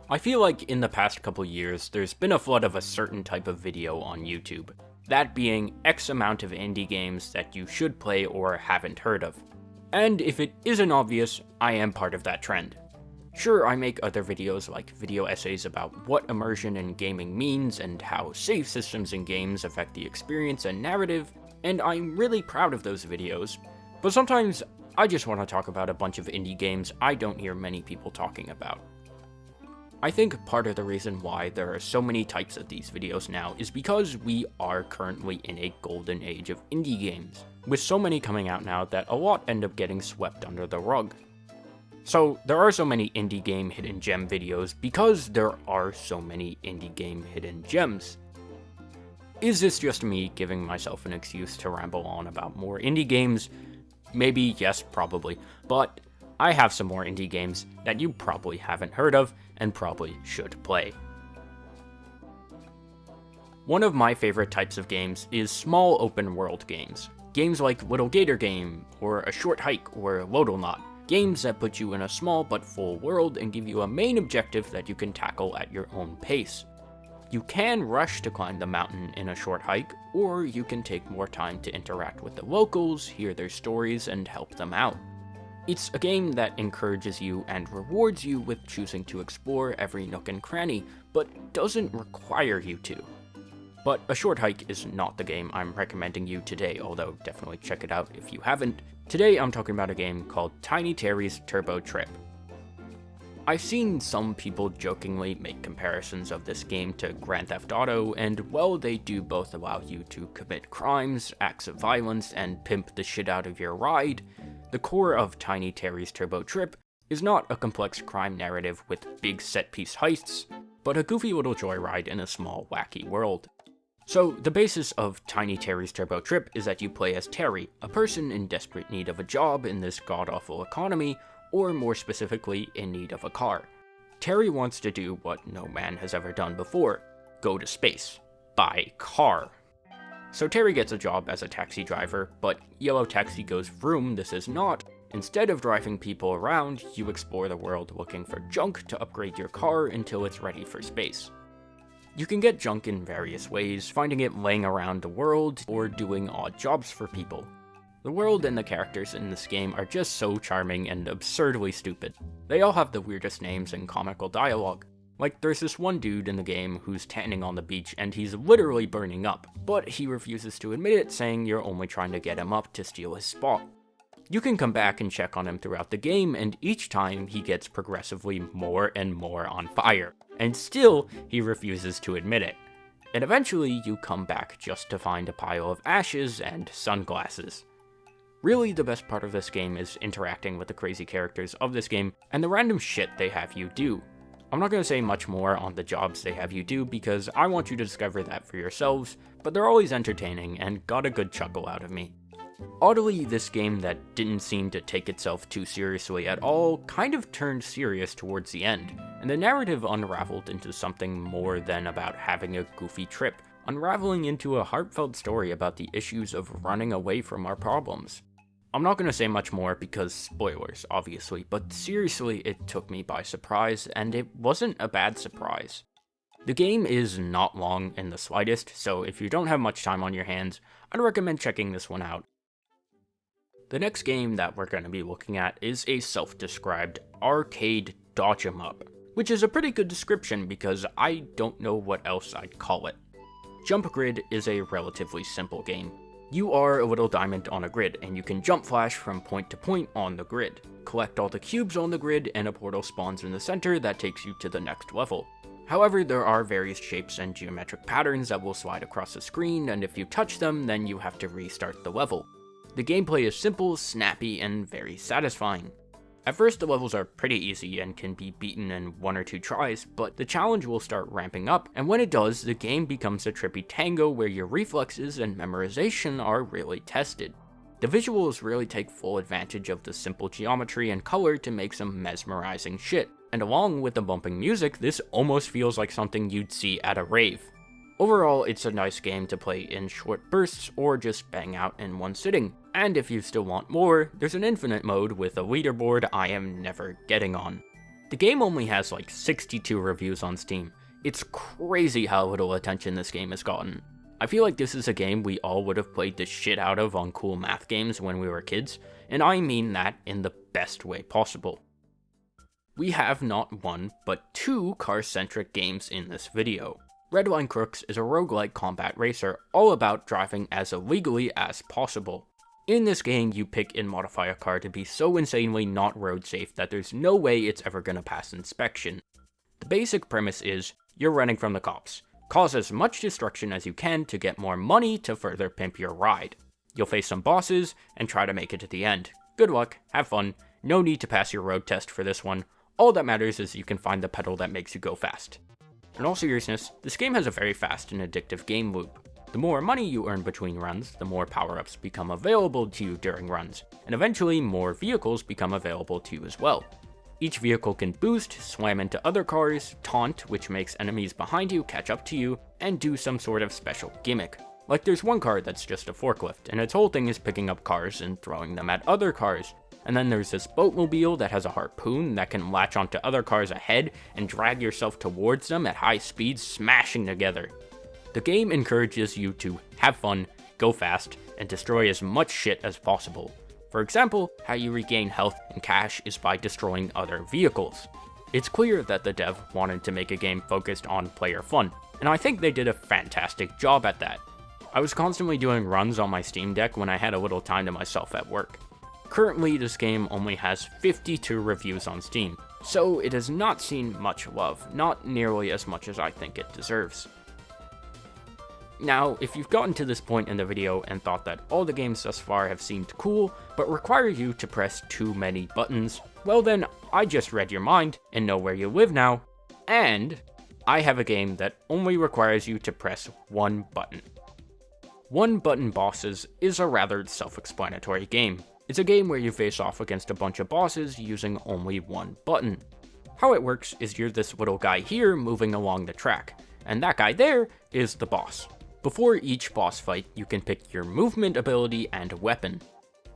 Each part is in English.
I feel like in the past couple years, there's been a flood of a certain type of video on YouTube. That being X amount of indie games that you should play or haven't heard of. And if it isn't obvious, I am part of that trend. Sure, I make other videos like video essays about what immersion in gaming means and how save systems in games affect the experience and narrative, and I'm really proud of those videos, but sometimes I just want to talk about a bunch of indie games I don't hear many people talking about. I think part of the reason why there are so many types of these videos now is because we are currently in a golden age of indie games, with so many coming out now that a lot end up getting swept under the rug. So there are so many indie game hidden gem videos because there are so many indie game hidden gems. Is this just me giving myself an excuse to ramble on about more indie games? Maybe, yes, probably, but I have some more indie games that you probably haven't heard of and probably should play. One of my favorite types of games is small open world games. Games like Little Gator Game, or A Short Hike, or Lodalnot. Games that put you in a small but full world and give you a main objective that you can tackle at your own pace. You can rush to climb the mountain in A Short Hike, or you can take more time to interact with the locals, hear their stories, and help them out. It's a game that encourages you and rewards you with choosing to explore every nook and cranny, but doesn't require you to. But A Short Hike is not the game I'm recommending you today, although definitely check it out if you haven't. Today I'm talking about a game called Tiny Terry's Turbo Trip. I've seen some people jokingly make comparisons of this game to Grand Theft Auto, and while they do both allow you to commit crimes, acts of violence, and pimp the shit out of your ride, the core of Tiny Terry's Turbo Trip is not a complex crime narrative with big set-piece heists, but a goofy little joyride in a small, wacky world. So, the basis of Tiny Terry's Turbo Trip is that you play as Terry, a person in desperate need of a job in this god-awful economy, or more specifically, in need of a car. Terry wants to do what no man has ever done before: go to space. By car. So Terry gets a job as a taxi driver, but Yellow Taxi goes vroom, this is not. Instead of driving people around, you explore the world looking for junk to upgrade your car until it's ready for space. You can get junk in various ways, finding it laying around the world, or doing odd jobs for people. The world and the characters in this game are just so charming and absurdly stupid. They all have the weirdest names and comical dialogue. Like, there's this one dude in the game who's tanning on the beach and he's literally burning up, but he refuses to admit it, saying you're only trying to get him up to steal his spot. You can come back and check on him throughout the game, and each time he gets progressively more and more on fire, and still he refuses to admit it. And eventually you come back just to find a pile of ashes and sunglasses. Really, the best part of this game is interacting with the crazy characters of this game and the random shit they have you do. I'm not going to say much more on the jobs they have you do because I want you to discover that for yourselves, but they're always entertaining and got a good chuckle out of me. Oddly, this game that didn't seem to take itself too seriously at all kind of turned serious towards the end, and the narrative unraveled into something more than about having a goofy trip, unraveling into a heartfelt story about the issues of running away from our problems. I'm not going to say much more because spoilers, obviously, but seriously, it took me by surprise, and it wasn't a bad surprise. The game is not long in the slightest, so if you don't have much time on your hands, I'd recommend checking this one out. The next game that we're going to be looking at is a self-described arcade dodge-em-up, which is a pretty good description because I don't know what else I'd call it. Jumpgrid is a relatively simple game. You are a little diamond on a grid, and you can jump flash from point to point on the grid. Collect all the cubes on the grid, and a portal spawns in the center that takes you to the next level. However, there are various shapes and geometric patterns that will slide across the screen, and if you touch them, then you have to restart the level. The gameplay is simple, snappy, and very satisfying. At first, the levels are pretty easy and can be beaten in 1 or 2 tries, but the challenge will start ramping up, and when it does, the game becomes a trippy tango where your reflexes and memorization are really tested. The visuals really take full advantage of the simple geometry and color to make some mesmerizing shit, and along with the bumping music, this almost feels like something you'd see at a rave. Overall, it's a nice game to play in short bursts or just bang out in one sitting, and if you still want more, there's an infinite mode with a leaderboard I am never getting on. The game only has like 62 reviews on Steam. It's crazy how little attention this game has gotten. I feel like this is a game we all would have played the shit out of on cool math games when we were kids, and I mean that in the best way possible. We have not one, but two car-centric games in this video. Redline Crooks is a roguelike combat racer all about driving as illegally as possible. In this game, you pick and modify a car to be so insanely not road safe that there's no way it's ever gonna pass inspection. The basic premise is, you're running from the cops. Cause as much destruction as you can to get more money to further pimp your ride. You'll face some bosses, and try to make it to the end. Good luck, have fun, no need to pass your road test for this one. All that matters is you can find the pedal that makes you go fast. In all seriousness, this game has a very fast and addictive game loop. The more money you earn between runs, the more power-ups become available to you during runs, and eventually more vehicles become available to you as well. Each vehicle can boost, slam into other cars, taunt, which makes enemies behind you catch up to you, and do some sort of special gimmick. Like there's one car that's just a forklift, and its whole thing is picking up cars and throwing them at other cars. And then there's this boatmobile that has a harpoon that can latch onto other cars ahead and drag yourself towards them at high speeds, smashing together. The game encourages you to have fun, go fast, and destroy as much shit as possible. For example, how you regain health and cash is by destroying other vehicles. It's clear that the dev wanted to make a game focused on player fun, and I think they did a fantastic job at that. I was constantly doing runs on my Steam Deck when I had a little time to myself at work. Currently, this game only has 52 reviews on Steam, so it has not seen much love, not nearly as much as I think it deserves. Now, if you've gotten to this point in the video and thought that all the games thus far have seemed cool, but require you to press too many buttons, well then, I just read your mind and know where you live now, and I have a game that only requires you to press one button. Onebutton Bosses is a rather self-explanatory game. It's a game where you face off against a bunch of bosses using only one button. How it works is you're this little guy here moving along the track, and that guy there is the boss. Before each boss fight, you can pick your movement ability and weapon.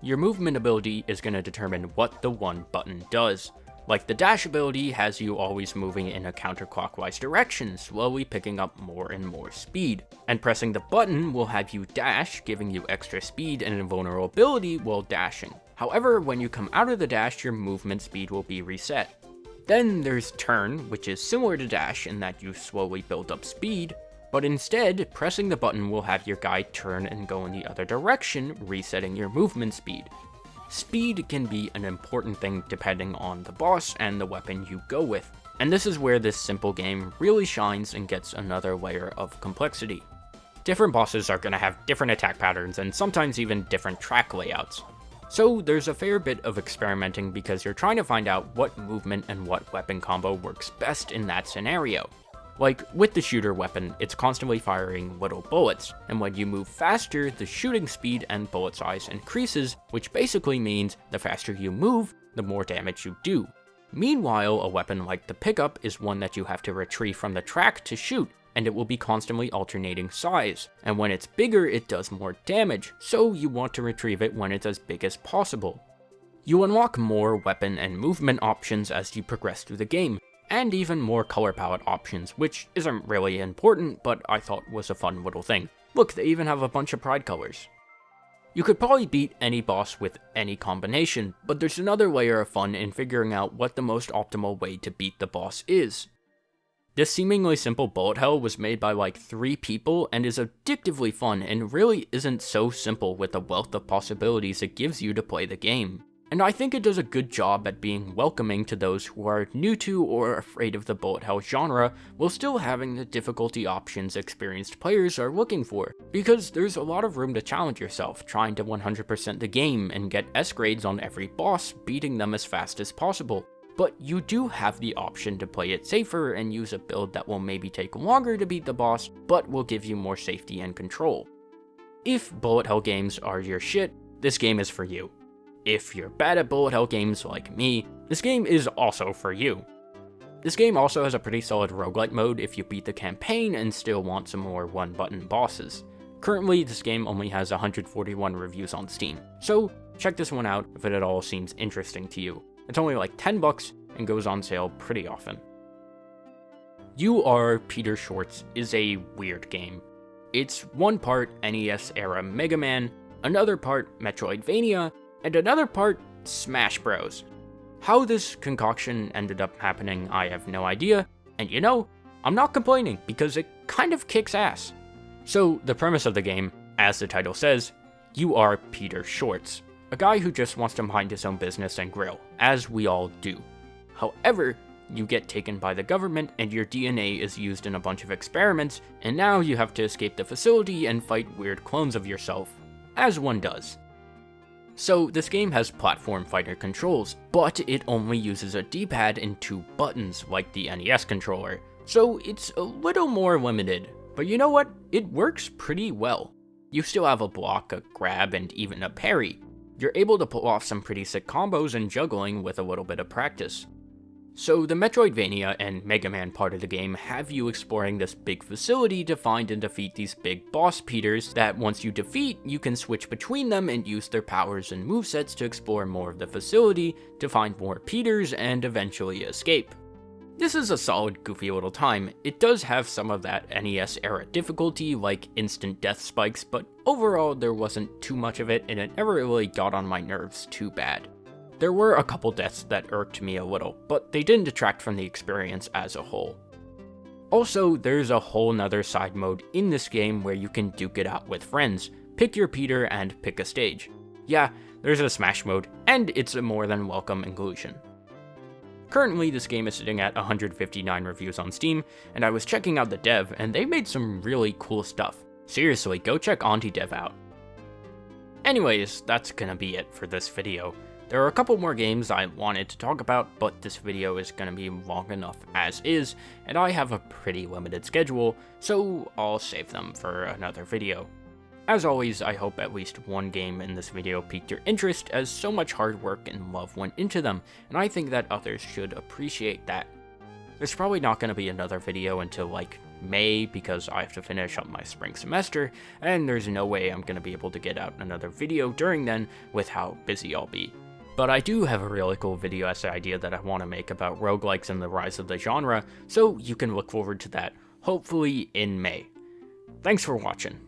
Your movement ability is going to determine what the one button does. Like the dash ability has you always moving in a counterclockwise direction, slowly picking up more and more speed. And pressing the button will have you dash, giving you extra speed and invulnerability while dashing. However, when you come out of the dash, your movement speed will be reset. Then there's turn, which is similar to dash in that you slowly build up speed, but instead, pressing the button will have your guy turn and go in the other direction, resetting your movement speed. Speed can be an important thing depending on the boss and the weapon you go with, and this is where this simple game really shines and gets another layer of complexity. Different bosses are going to have different attack patterns and sometimes even different track layouts. So there's a fair bit of experimenting because you're trying to find out what movement and what weapon combo works best in that scenario. Like, with the shooter weapon, it's constantly firing little bullets, and when you move faster, the shooting speed and bullet size increases, which basically means the faster you move, the more damage you do. Meanwhile, a weapon like the pickup is one that you have to retrieve from the track to shoot, and it will be constantly alternating size, and when it's bigger, it does more damage, so you want to retrieve it when it's as big as possible. You unlock more weapon and movement options as you progress through the game, and even more color palette options, which isn't really important, but I thought was a fun little thing. Look, they even have a bunch of pride colors. You could probably beat any boss with any combination, but there's another layer of fun in figuring out what the most optimal way to beat the boss is. This seemingly simple bullet hell was made by like 3 people and is addictively fun and really isn't so simple with the wealth of possibilities it gives you to play the game. And I think it does a good job at being welcoming to those who are new to or afraid of the bullet hell genre, while still having the difficulty options experienced players are looking for, because there's a lot of room to challenge yourself, trying to 100% the game and get S grades on every boss, beating them as fast as possible. But you do have the option to play it safer and use a build that will maybe take longer to beat the boss, but will give you more safety and control. If bullet hell games are your shit, this game is for you. If you're bad at bullet hell games like me, this game is also for you. This game also has a pretty solid roguelite mode if you beat the campaign and still want some more one-button bosses. Currently, this game only has 141 reviews on Steam, so check this one out if it at all seems interesting to you. It's only like $10, and goes on sale pretty often. You Are Peter Schwarz is a weird game. It's one part NES-era Mega Man, another part Metroidvania, and another part Smash Bros. How this concoction ended up happening, I have no idea, and you know, I'm not complaining because it kind of kicks ass. So, the premise of the game, as the title says, you are Peter Schwarz, a guy who just wants to mind his own business and grill, as we all do. However, you get taken by the government and your DNA is used in a bunch of experiments, and now you have to escape the facility and fight weird clones of yourself, as one does. So, this game has platform fighter controls, but it only uses a D-pad and 2 buttons like the NES controller, so it's a little more limited. But you know what? It works pretty well. You still have a block, a grab, and even a parry. You're able to pull off some pretty sick combos and juggling with a little bit of practice. So the Metroidvania and Mega Man part of the game have you exploring this big facility to find and defeat these big boss Peters that once you defeat, you can switch between them and use their powers and movesets to explore more of the facility, to find more Peters, and eventually escape. This is a solid, goofy little time. It does have some of that NES-era difficulty, like instant death spikes, but overall there wasn't too much of it, and it never really got on my nerves too bad. There were a couple deaths that irked me a little, but they didn't detract from the experience as a whole. Also, there's a whole nother side mode in this game where you can duke it out with friends, pick your Peter, and pick a stage. Yeah, there's a Smash mode, and it's a more than welcome inclusion. Currently, this game is sitting at 159 reviews on Steam, and I was checking out the dev, and they made some really cool stuff. Seriously, go check AuntyDev out. Anyways, that's gonna be it for this video. There are a couple more games I wanted to talk about, but this video is gonna be long enough as is, and I have a pretty limited schedule, so I'll save them for another video. As always, I hope at least one game in this video piqued your interest, as so much hard work and love went into them, and I think that others should appreciate that. There's probably not going to be another video until like May, because I have to finish up my spring semester, and there's no way I'm going to be able to get out another video during then with how busy I'll be. But I do have a really cool video essay idea that I want to make about roguelikes and the rise of the genre, so you can look forward to that, hopefully in May. Thanks for watching.